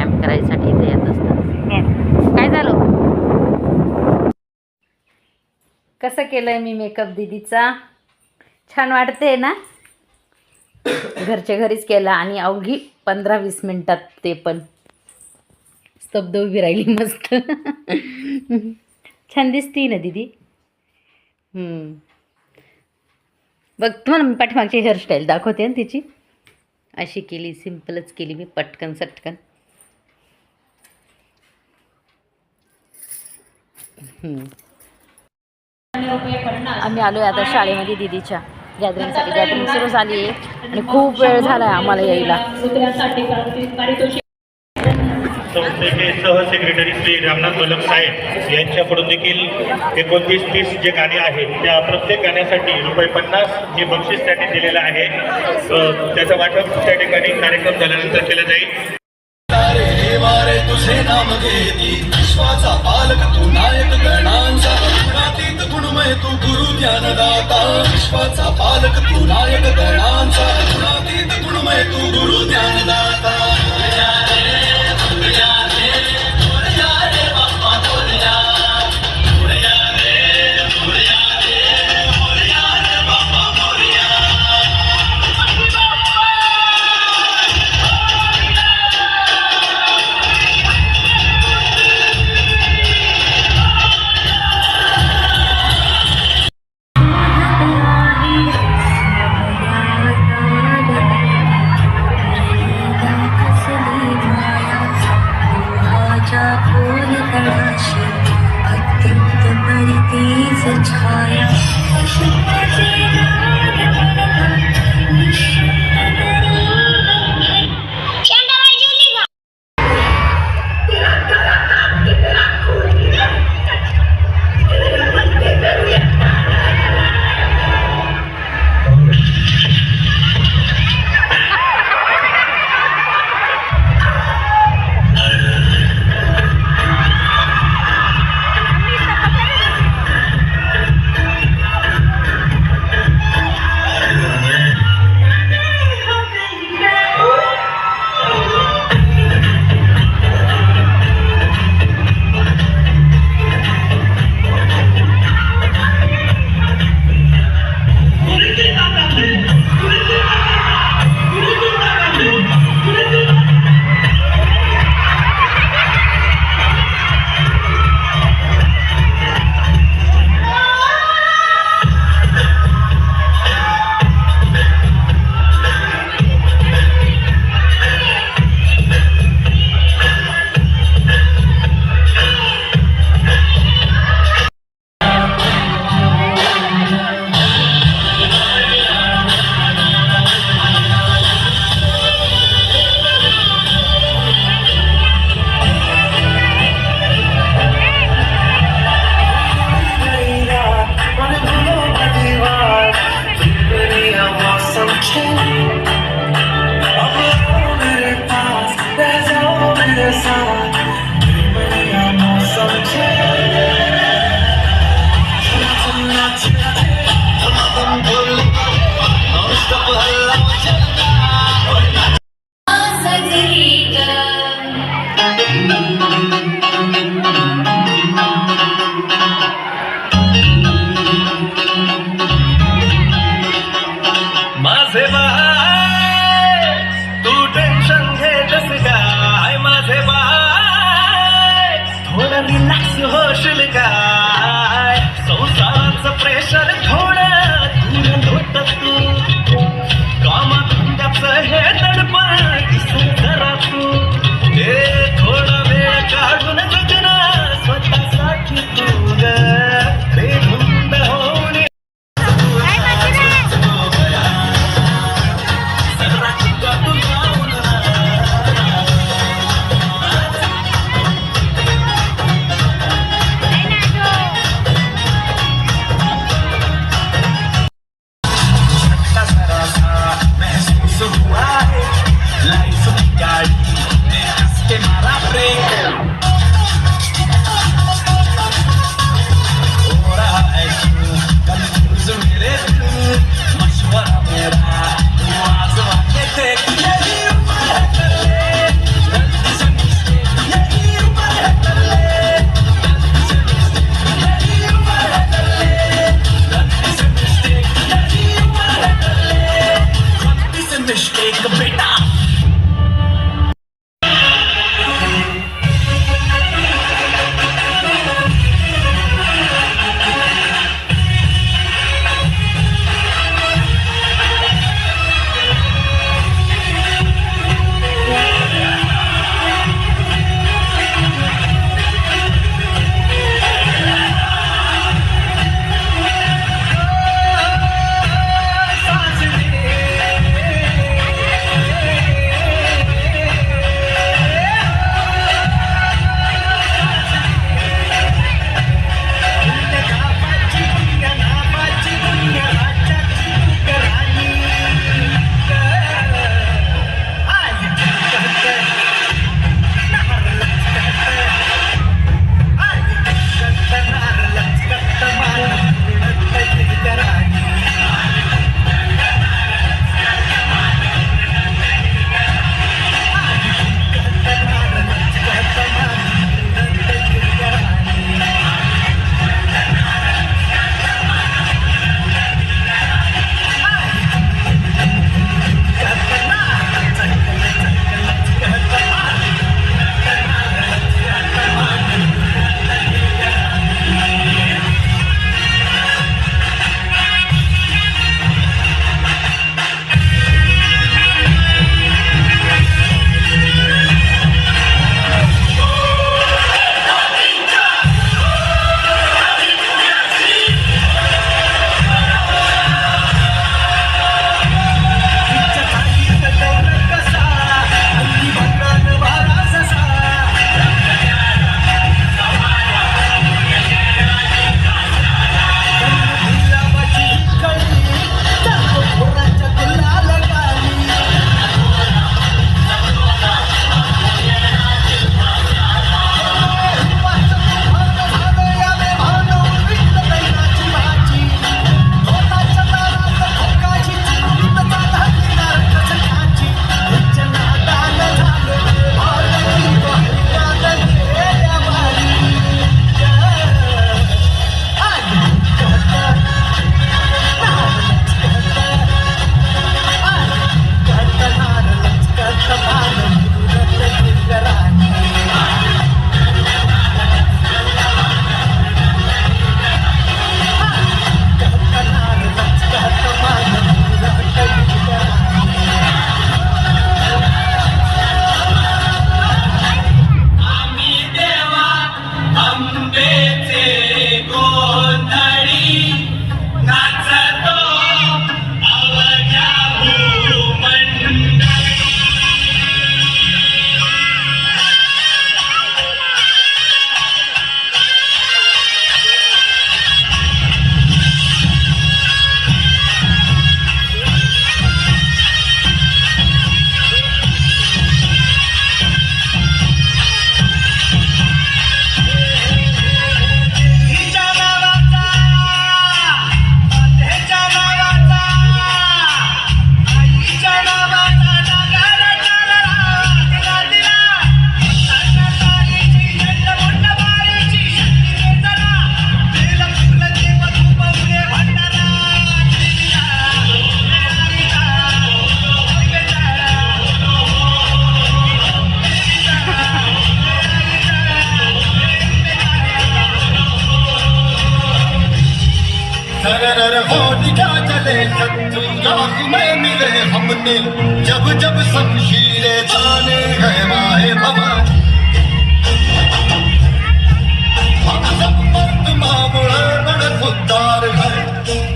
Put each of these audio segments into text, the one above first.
व्यायाम करायसाठी इथे येत असतात. काय झालं? कसं केलंय मी मेकअप दीदीचा? छान वाटते ना? घरच्या घरीच केला आणि अवघी 15-20 मिनिटात ते पण स्तब्ध उभी राहिली मस्त. छान दिसती ना दीदी. बघ तुम्हाला मी पाठीमागची हेअरस्टाईल दाखवते ना तिची. अशी केली, सिम्पलच केली मी, पटकन सटकन. आम्ही आलोय आता शाळेमध्ये दीदीच्या गॅदरिंगसाठी. गॅदरिंग सुरू झाली आहे आणि खूप वेळ झाला आहे आम्हाला यायला. संस्थेचे सहसेक्रेटरी श्री रामनाथ वल्लभ साहेब यांच्याकडून देखील 29-30 जे गाणे आहेत त्या प्रत्येक गाण्यासाठी ₹50 हे बक्षीस त्यांनी दिलेलं आहे. त्याचं वाटप त्या ठिकाणी कार्यक्रम झाल्यानंतर केलं जाईल. तुझे नाम घेती विश्वाचा पालक तू नायक गणांचा गुणातीत गुणमय तू गुरु ज्ञानदाता. विश्वाचा पालक तू नायक गणांचा गुणातीत गुणमय तू गुरु ज्ञानदाता. दरगाह में मिले हमने जब जब शमशीरें ताने हैं माहे भवानी। हम सब मर्द मामूले बड़े खुददार हैं,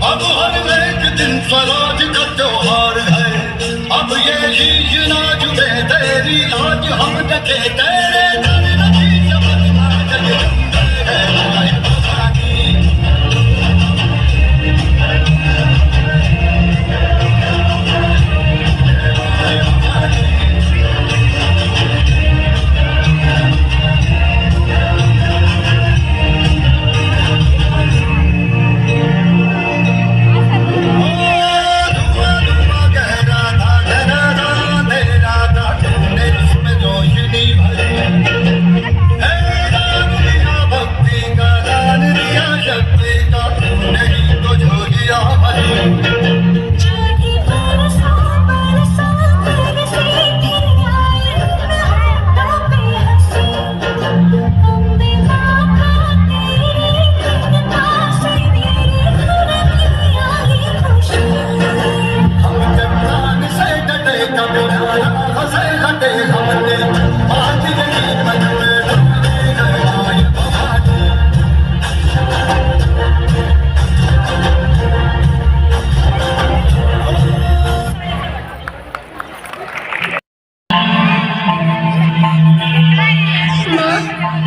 अब हर एक दिन स्वराज का त्योहार है। अब ये शीश नाजुबे तेरी आज हम रखे तेरे दर रखी जबरना जगदम्बे है माहे भवानी।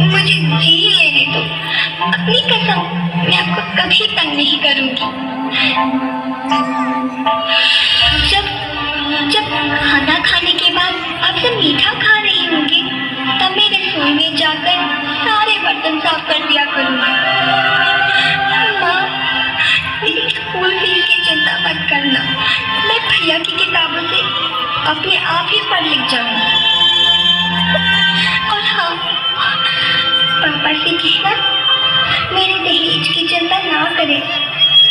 मुझे जी लेने दो, अपनी कसम मैं आपको कभी तंग नहीं करूंगी। जब जब खाना खाने के बाद आप सब मीठा खा रही होंगी तब मैं रसोई में जाकर सारे बर्तन साफ कर दिया करूंगी। माँ, मेरी स्कूल फीस की चिंता मत करना, मैं भैया की किताबों से अपने आप ही पढ़ लिख जाऊंगी। और हाँ, पापा से कहना मेरे दहेज की चिंता ना करें,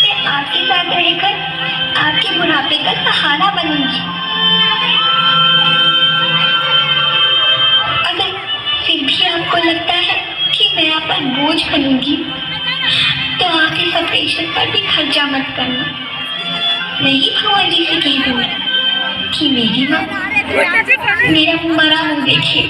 मैं आपके साथ रहकर आपके बुढ़ापे का सहारा बनूंगी। अगर फिर भी आपको लगता है कि मैं आप पर बोझ बनूंगी तो आके सेपरेशन पर भी खर्चा मत करना। मैं ही भगवान जी से कह दूंगी कि मेरी माँ मेरा मरा मुँह देखे।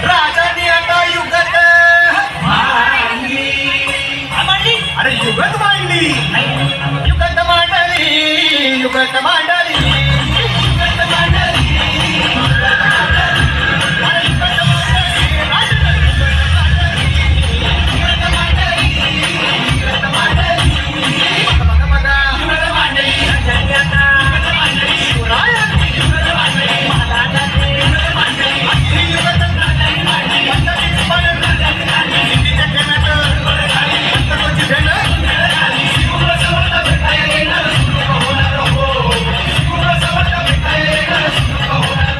राजाने आता युगत अरे युगत मांडली युगत मांडली युगत मांडली